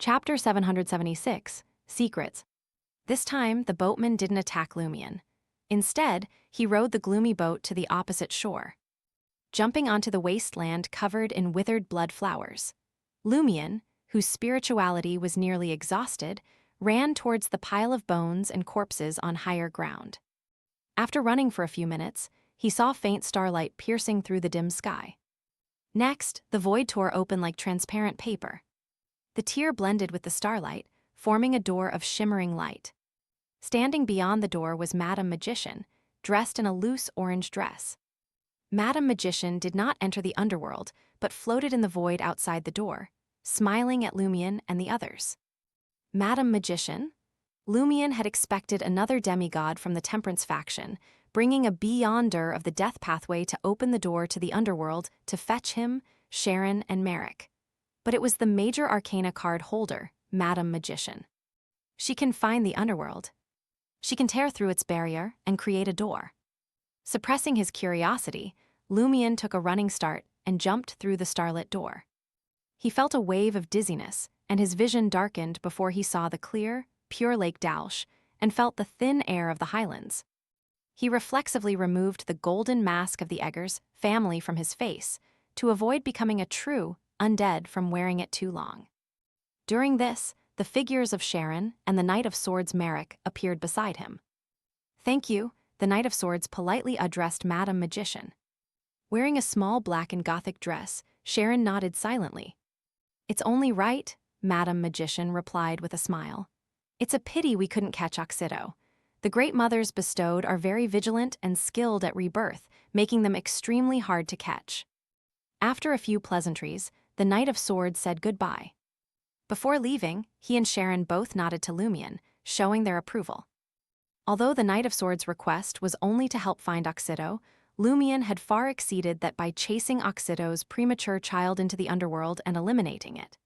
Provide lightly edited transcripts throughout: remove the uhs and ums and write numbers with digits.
Chapter 776, Secrets. This time, the boatman didn't attack Lumion. Instead, he rowed the gloomy boat to the opposite shore, jumping onto the wasteland covered in withered blood flowers. Lumion, whose spirituality was nearly exhausted, ran towards the pile of bones and corpses on higher ground. After running for a few minutes, he saw faint starlight piercing through the dim sky. Next, the void tore open like transparent paper. The tear blended with the starlight, forming a door of shimmering light. Standing beyond the door was Madame Magician, dressed in a loose orange dress. Madame Magician did not enter the underworld, but floated in the void outside the door, smiling at Lumion and the others. Madame Magician? Lumion had expected another demigod from the Temperance faction, bringing a Beyonder of the Death Pathway to open the door to the underworld to fetch him, Sharon, and Merrick. But it was the Major Arcana card holder, Madame Magician. She can find the underworld. She can tear through its barrier and create a door. Suppressing his curiosity, Lumion took a running start and jumped through the starlit door. He felt a wave of dizziness, and his vision darkened before he saw the clear, pure Lake Dalsh and felt the thin air of the highlands. He reflexively removed the golden mask of the Eggers family from his face to avoid becoming a true undead from wearing it too long. During this, the figures of Sharon and the Knight of Swords Merrick appeared beside him. "Thank you," the Knight of Swords politely addressed Madame Magician. Wearing a small black and Gothic dress, Sharon nodded silently. "It's only right," Madame Magician replied with a smile. "It's a pity we couldn't catch Oxido. The Great Mothers bestowed are very vigilant and skilled at rebirth, making them extremely hard to catch." After a few pleasantries, the Knight of Swords said goodbye. Before leaving, he and Sharon both nodded to Lumion, showing their approval. Although the Knight of Swords' request was only to help find Oxido, Lumion had far exceeded that by chasing Oxido's premature child into the underworld and eliminating it.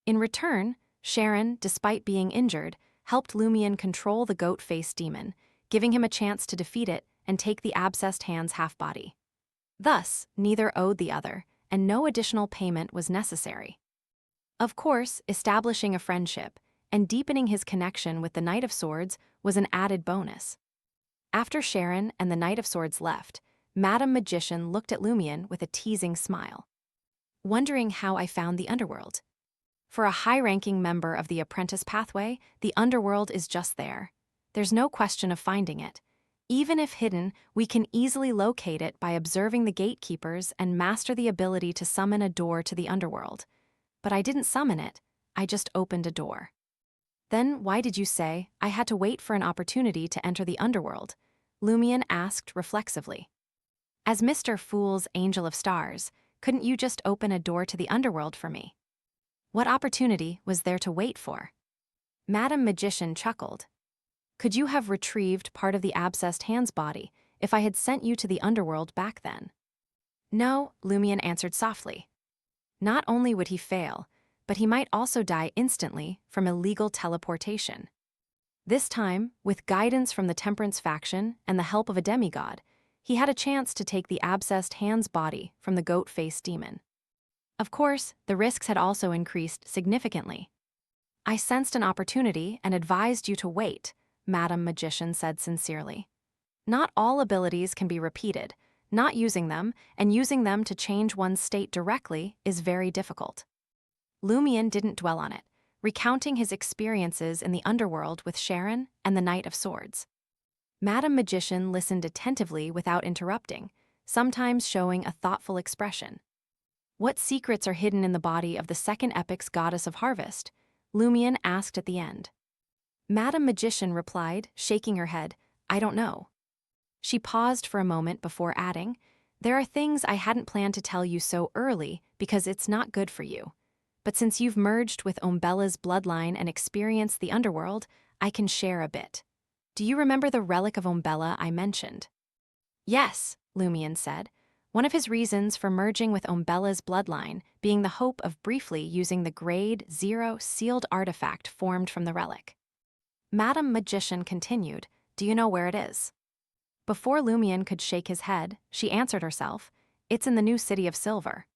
In return, Sharon, despite being injured, helped Lumion control the goat-faced demon, giving him a chance to defeat it and take the abscessed hand's half-body. Thus, neither owed the other, and no additional payment was necessary. Of course, establishing a friendship and deepening his connection with the Knight of Swords was an added bonus. After Sharon and the Knight of Swords left, Madame Magician looked at Lumion with a teasing smile. "Wondering how I found the underworld? For a high-ranking member of the Apprentice Pathway, the underworld is just there. There's no question of finding it. Even if hidden, we can easily locate it by observing the gatekeepers and master the ability to summon a door to the underworld. But I didn't summon it, I just opened a door." "Then why did you say I had to wait for an opportunity to enter the underworld?" Lumion asked reflexively. "As Mr. Fool's Angel of Stars, couldn't you just open a door to the underworld for me? What opportunity was there to wait for?" Madame Magician chuckled. "Could you have retrieved part of the abscessed hand's body if I had sent you to the underworld back then?" "No," Lumion answered softly. Not only would he fail, but he might also die instantly from illegal teleportation. This time, with guidance from the Temperance faction and the help of a demigod, he had a chance to take the abscessed hand's body from the goat-faced demon. Of course, the risks had also increased significantly. "I sensed an opportunity and advised you to wait," Madame Magician said sincerely. "Not all abilities can be repeated. Not using them, and using them to change one's state directly, is very difficult." Lumion didn't dwell on it, recounting his experiences in the underworld with Sharon and the Knight of Swords. Madame Magician listened attentively without interrupting, sometimes showing a thoughtful expression. "What secrets are hidden in the body of the second epoc's goddess of harvest?" Lumion asked at the end. Madame Magician replied, shaking her head, "I don't know." She paused for a moment before adding, "There are things I hadn't planned to tell you so early because it's not good for you. But since you've merged with Umbella's bloodline and experienced the underworld, I can share a bit. Do you remember the relic of Umbella I mentioned?" "Yes," Lumion said, one of his reasons for merging with Umbella's bloodline being the hope of briefly using the Grade 0 sealed artifact formed from the relic. Madame Magician continued, "Do you know where it is?" Before Lumion could shake his head, she answered herself, "It's in the New City of Silver."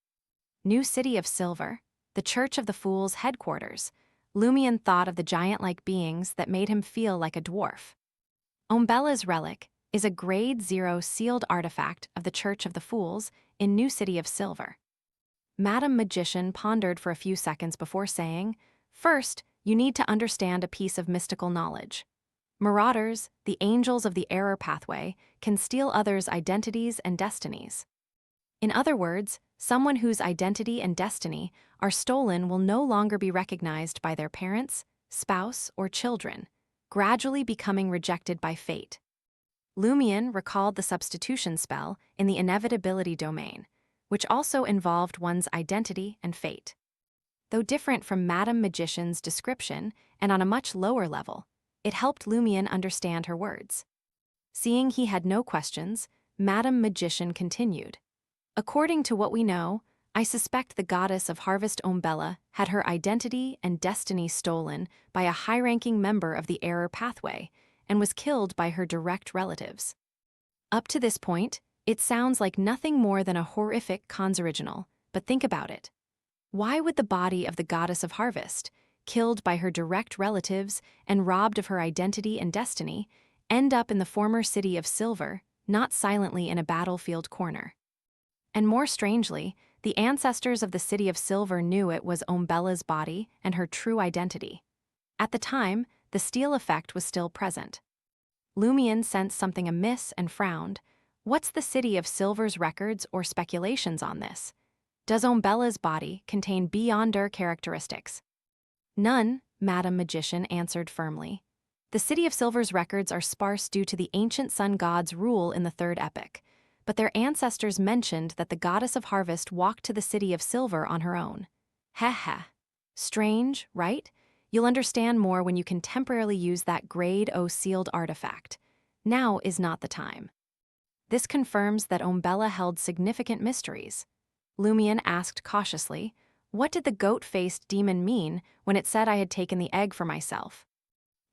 New City of Silver? The Church of the Fool's headquarters. Lumion thought of the giant-like beings that made him feel like a dwarf. Ombella's relic is a Grade 0 sealed artifact of the Church of the Fools in New City of Silver. Madam Magician pondered for a few seconds before saying, "First, you need to understand a piece of mystical knowledge. Marauders, the angels of the error pathway, can steal others' identities and destinies. In other words, someone whose identity and destiny are stolen will no longer be recognized by their parents, spouse, or children, gradually becoming rejected by fate." Lumion recalled the substitution spell in the inevitability domain, which also involved one's identity and fate. Though different from Madam Magician's description and on a much lower level, it helped Lumion understand her words. Seeing he had no questions, Madam Magician continued. "According to what we know, I suspect the goddess of harvest Ombella had her identity and destiny stolen by a high-ranking member of the error pathway and was killed by her direct relatives. Up to this point, it sounds like nothing more than a horrific cons original, but think about it. Why would the body of the goddess of harvest, killed by her direct relatives and robbed of her identity and destiny, end up in the former city of Silver, not silently in a battlefield corner? And more strangely, the ancestors of the city of Silver knew it was Ombella's body and her true identity. At the time, the steal effect was still present. Lumion sensed something amiss and frowned. What's the city of Silver's records or speculations on this? Does Ombella's body contain Beyonder characteristics? None, Madam Magician answered firmly. The city of Silver's records are sparse due to the ancient sun god's rule in the third epoch, but their ancestors mentioned that the goddess of harvest walked to the city of Silver on her own. Heh heh. Strange, right? You'll understand more when you can temporarily use that Grade 0 sealed artifact. Now is not the time. This confirms that Ombella held significant mysteries. Lumion asked cautiously, what did the goat-faced demon mean when it said I had taken the egg for myself?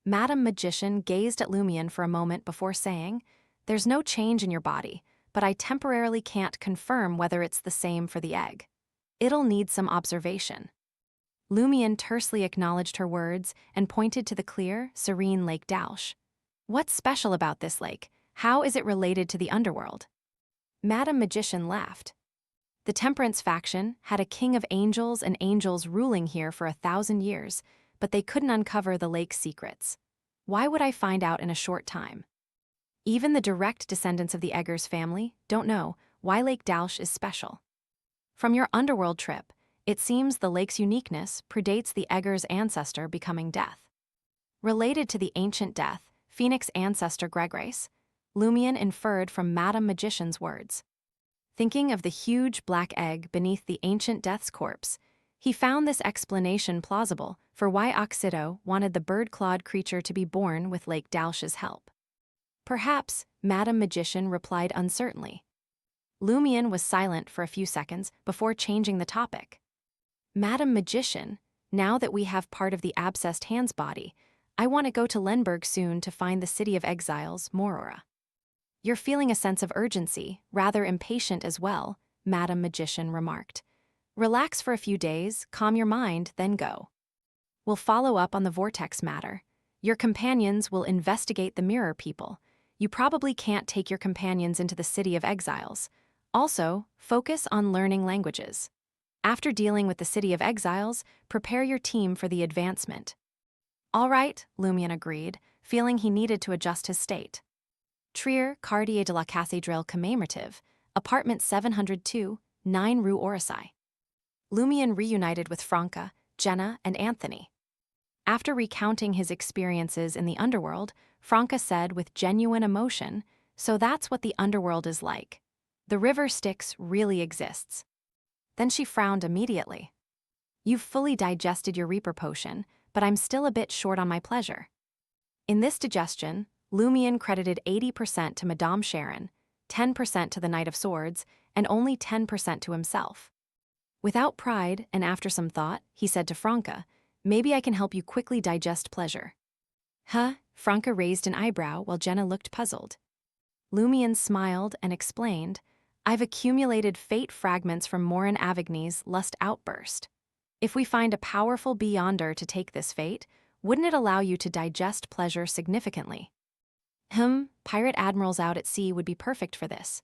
Madam Magician gazed at Lumion for a moment before saying, there's no change in your body, but I temporarily can't confirm whether it's the same for the egg. It'll need some observation. Lumion tersely acknowledged her words and pointed to the clear, serene Lake Dalsh. What's special about this lake? How is it related to the underworld? Madam Magician laughed. The Temperance faction had a king of angels and angels ruling here for 1,000 years, but they couldn't uncover the lake's secrets. Why would I find out in a short time? Even the direct descendants of the Eggers family don't know why Lake Dalsh is special. From your underworld trip, it seems the lake's uniqueness predates the Eggers' ancestor becoming Death. Related to the ancient Death, Phoenix ancestor Gregrace, Lumion inferred from Madam Magician's words. Thinking of the huge black egg beneath the ancient Death's corpse, he found this explanation plausible for why Oxido wanted the bird-clawed creature to be born with Lake Dalsh's help. Perhaps, Madam Magician replied uncertainly. Lumion was silent for a few seconds before changing the topic. Madam Magician, now that we have part of the abscessed hand's body, I want to go to Lenberg soon to find the City of Exiles, Morora. You're feeling a sense of urgency, rather impatient as well, Madam Magician remarked. Relax for a few days, calm your mind, then go. We'll follow up on the Vortex matter. Your companions will investigate the Mirror people. You probably can't take your companions into the City of Exiles. Also, focus on learning languages. After dealing with the City of Exiles, prepare your team for the advancement. All right, Lumion agreed, feeling he needed to adjust his state. Trier, Quartier de la Cathédrale commémorative, apartment 702, 9 Rue Orsay. Lumion reunited with Franca, Jenna, and Anthony. After recounting his experiences in the underworld, Franca said with genuine emotion, so that's what the underworld is like. The river Styx really exists. Then she frowned immediately. You've fully digested your Reaper potion, but I'm still a bit short on my pleasure. In this digestion, Lumion credited 80% to Madame Sharon, 10% to the Knight of Swords, and only 10% to himself. Without pride and after some thought, he said to Franca, maybe I can help you quickly digest pleasure. Huh? Franca raised an eyebrow while Jenna looked puzzled. Lumion smiled and explained, I've accumulated fate fragments from Morin Avigny's lust outburst. If we find a powerful beyonder to take this fate, wouldn't it allow you to digest pleasure significantly? Pirate admirals out at sea would be perfect for this.